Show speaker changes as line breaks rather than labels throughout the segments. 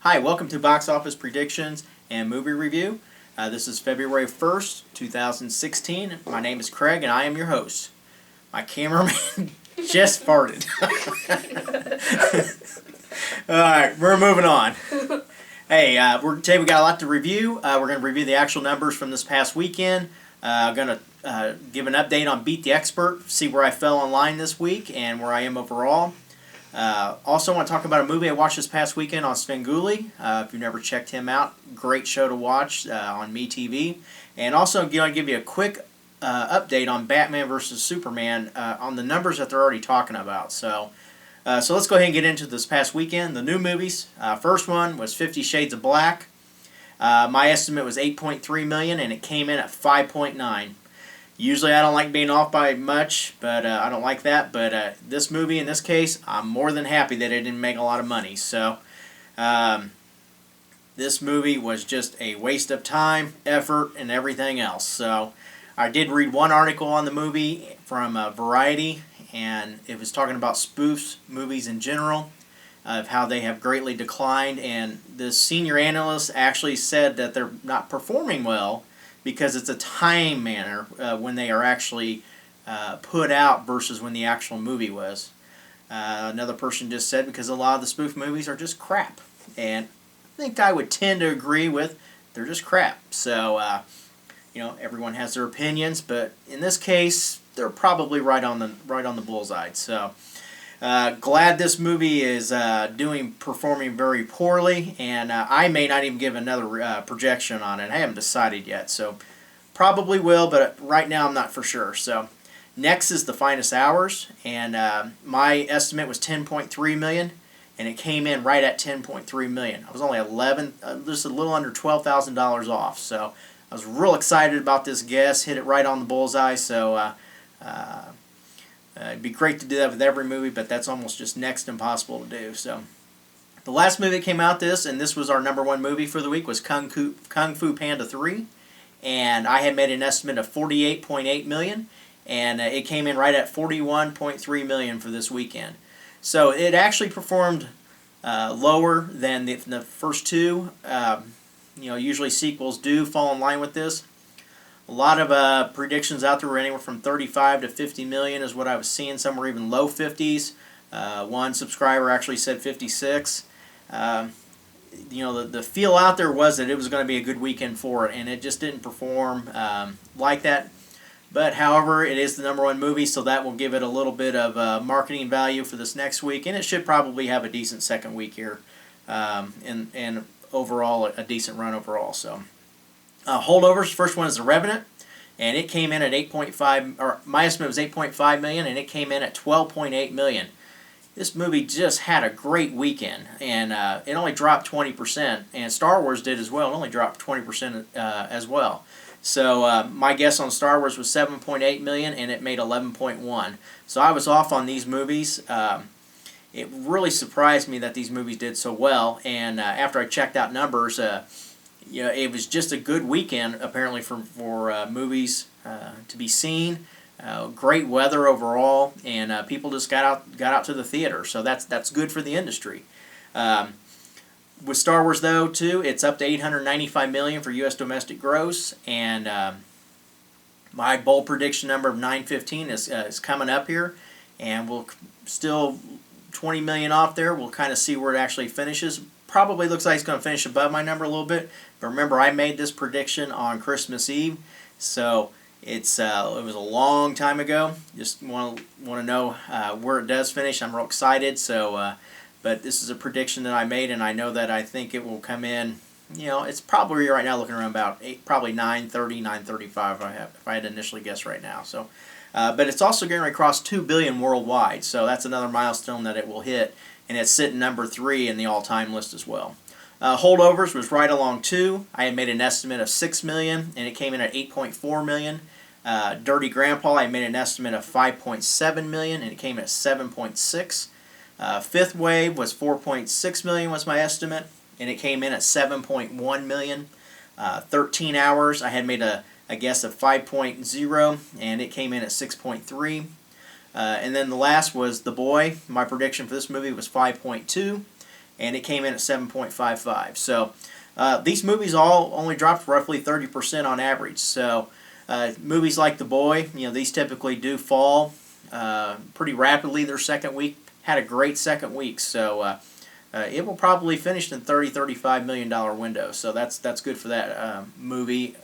Hi, welcome to Box Office Predictions and Movie Review. This is February 1st, 2016. My name is Craig and I am your host. My cameraman just farted. Alright, we're moving on. Hey, today we got a lot to review. We're going to review the actual numbers from this past weekend. I'm going to give an update on Beat the Expert, see where I fell online this week and where I am overall. Also want to talk about a movie I watched this past weekend on Svengoolie. If you've never checked him out, great show to watch on MeTV. And also I'm going to give you a quick update on Batman vs. Superman on the numbers that they're already talking about. So let's go ahead and get into this past weekend. The new movies. First one was 50 Shades of Black. My estimate was 8.3 million and it came in at 5.9. Usually I don't like being off by much, but I don't like that. But this movie, in this case, I'm more than happy that it didn't make a lot of money. So this movie was just a waste of time, effort, and everything else. So I did read one article on the movie from Variety, and it was talking about spoofs, movies in general, of how they have greatly declined. And the senior analyst actually said that they're not performing well because it's a time manner when they are actually put out versus when the actual movie was. Another person just said because a lot of the spoof movies are just crap. And I think I would tend to agree with they're just crap. So, everyone has their opinions, but in this case, they're probably right on the bullseye. So, glad this movie is performing very poorly, and I may not even give another projection on it. I haven't decided yet, so probably will, but right now I'm not for sure. So next is The Finest Hours, and my estimate was 10.3 million, and it came in right at 10.3 million. I was only just a little under $12,000 off. So I was real excited about this guess. Hit it right on the bullseye. So. It'd be great to do that with every movie, but that's almost just next impossible to do. So, the last movie that came out and this was our #1 movie for the week, was Kung Fu Panda 3, and I had made an estimate of 48.8 million, and it came in right at 41.3 million for this weekend. So it actually performed lower than the first two. Usually sequels do fall in line with this. A lot of predictions out there were anywhere from 35 to 50 million is what I was seeing. Some were even low 50s. One subscriber actually said 56. The feel out there was that it was going to be a good weekend for it, and it just didn't perform like that. But however, it is the #1 movie, so that will give it a little bit of marketing value for this next week, and it should probably have a decent second week here, and overall a decent run overall. So. Holdovers, first one is The Revenant, and it came in at 8.5, or my estimate was 8.5 million, and it came in at 12.8 million. This movie just had a great weekend, and it only dropped 20%, and Star Wars did as well. It only dropped 20% as well. So my guess on Star Wars was 7.8 million, and it made 11.1. So I was off on these movies. It really surprised me that these movies did so well, and after I checked out numbers, it was just a good weekend apparently for movies to be seen. Great weather overall, and people just got out to the theater. So that's good for the industry. With Star Wars though too, it's up to 895 million for U.S. domestic gross, and my bold prediction number of 915 is coming up here, and we'll still 20 million off there. We'll kind of see where it actually finishes. Probably looks like it's going to finish above my number a little bit, but remember I made this prediction on Christmas Eve, so it was a long time ago. Just want to know where it does finish. I'm real excited. So, but this is a prediction that I made, and I know that I think it will come in. It's probably right now looking around about probably 930, 935 if I had to initially guess right now. So, but it's also going to cross 2 billion worldwide. So that's another milestone that it will hit. And it's sitting #3 in the all-time list as well. Holdovers was right along too. I had made an estimate of 6 million, and it came in at 8.4 million. Dirty Grandpa, I made an estimate of 5.7 million, and it came in at 7.6. Fifth Wave was 4.6 million was my estimate, and it came in at 7.1 million. 13 Hours, I had made a guess of 5.0, and it came in at 6.3. And then the last was The Boy. My prediction for this movie was 5.2, and it came in at 7.55. So these movies all only dropped roughly 30% on average. So movies like The Boy, these typically do fall pretty rapidly their second week. Had a great second week, so it will probably finish in $30-35 million window. So that's good for that movie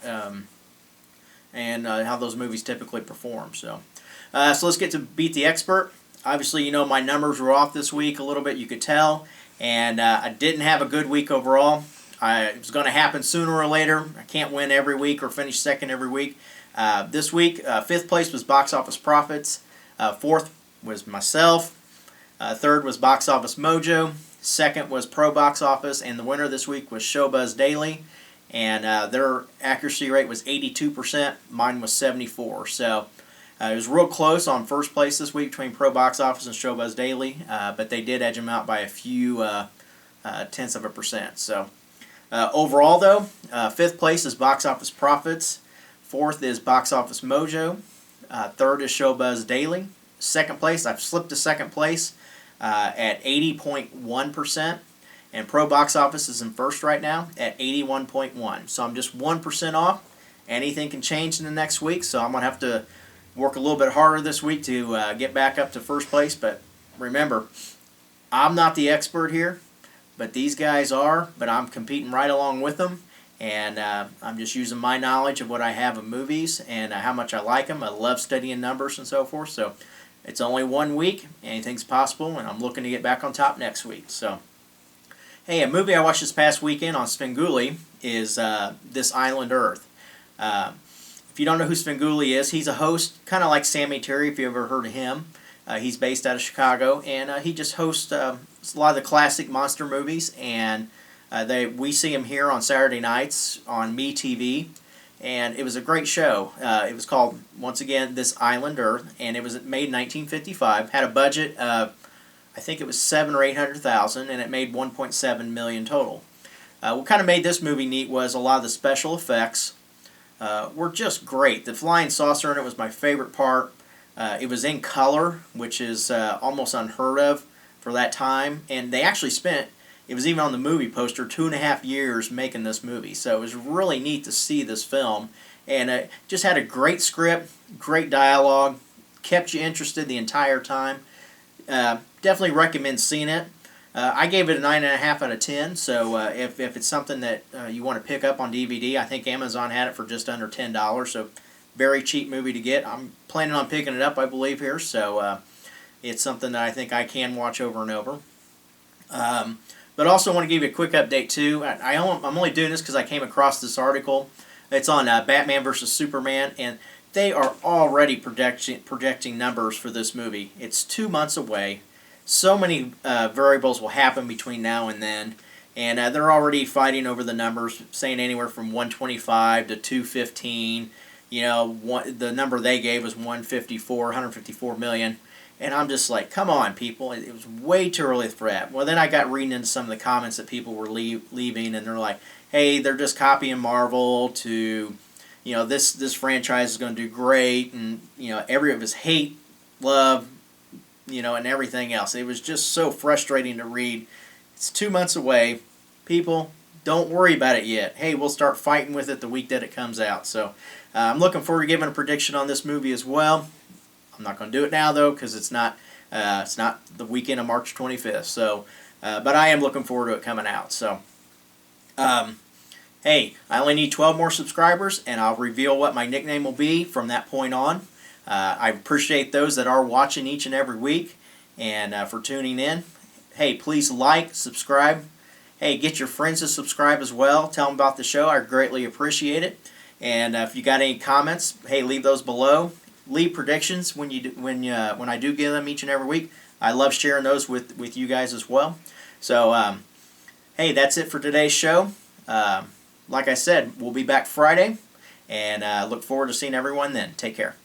and how those movies typically perform. So let's get to Beat the Expert. Obviously, my numbers were off this week a little bit. You could tell, and I didn't have a good week overall. It was going to happen sooner or later. I can't win every week or finish second every week. This week, 5th place was Box Office Profits. 4th was myself. 3rd was Box Office Mojo. 2nd was Pro Box Office, and the winner this week was Showbuzz Daily, and their accuracy rate was 82%. Mine was 74%. So it was real close on first place this week between Pro Box Office and Showbuzz Daily, but they did edge them out by a few tenths of a percent. So overall, though, 5th place is Box Office Profits. 4th is Box Office Mojo. 3rd is Showbuzz Daily. 2nd place, I've slipped to 2nd place at 80.1%. And Pro Box Office is in 1st right now at 81.1%. So I'm just 1% off. Anything can change in the next week, so I'm going to have to work a little bit harder this week to get back up to 1st place. But remember, I'm not the expert here, but these guys are. But I'm competing right along with them. And I'm just using my knowledge of what I have of movies and how much I like them. I love studying numbers and so forth. So it's only 1 week. Anything's possible, and I'm looking to get back on top next week. So, hey, a movie I watched this past weekend on Svengoolie is This Island Earth. If you don't know who Svengoolie is, he's a host, kind of like Sammy Terry, if you ever heard of him. He's based out of Chicago, and he just hosts a lot of the classic monster movies, and we see him here on Saturday nights on MeTV, and it was a great show. It was called, once again, This Island Earth, and it was made in 1955. Had a budget of, I think it was $700,000 or $800,000, and it made $1.7 million total. What kind of made this movie neat was a lot of the special effects were just great. The flying saucer in it was my favorite part. It was in color, which is almost unheard of for that time, and they actually spent, it was even on the movie poster, 2.5 years making this movie. So it was really neat to see this film. And it just had a great script, great dialogue, kept you interested the entire time. Definitely recommend seeing it. I gave it a 9.5 out of 10. So if it's something that you want to pick up on DVD, I think Amazon had it for just under $10. So very cheap movie to get. I'm planning on picking it up, I believe, here. So it's something that I think I can watch over and over. But also want to give you a quick update too. I'm only doing this because I came across this article. It's on Batman vs. Superman, and they are already projecting numbers for this movie. It's 2 months away. So many variables will happen between now and then, and they're already fighting over the numbers, saying anywhere from 125 to 215. The number they gave was 154 million. And I'm just like, come on, people. It was way too early for that. Well, then I got reading into some of the comments that people were leaving, and they're like, hey, they're just copying Marvel to, this franchise is going to do great, and, every of his hate, love, and everything else. It was just so frustrating to read. It's 2 months away. People, don't worry about it yet. Hey, we'll start fighting with it the week that it comes out. So I'm looking forward to giving a prediction on this movie as well. I'm not going to do it now, though, because it's not the weekend of March 25th. So, but I am looking forward to it coming out. So, hey, I only need 12 more subscribers, and I'll reveal what my nickname will be from that point on. I appreciate those that are watching each and every week, and for tuning in. Hey, please like, subscribe. Hey, get your friends to subscribe as well. Tell them about the show. I greatly appreciate it. And if you got any comments, hey, leave those below. Leave predictions when I do give them each and every week. I love sharing those with you guys as well. So, hey, that's it for today's show. Like I said, we'll be back Friday, and look forward to seeing everyone then. Take care.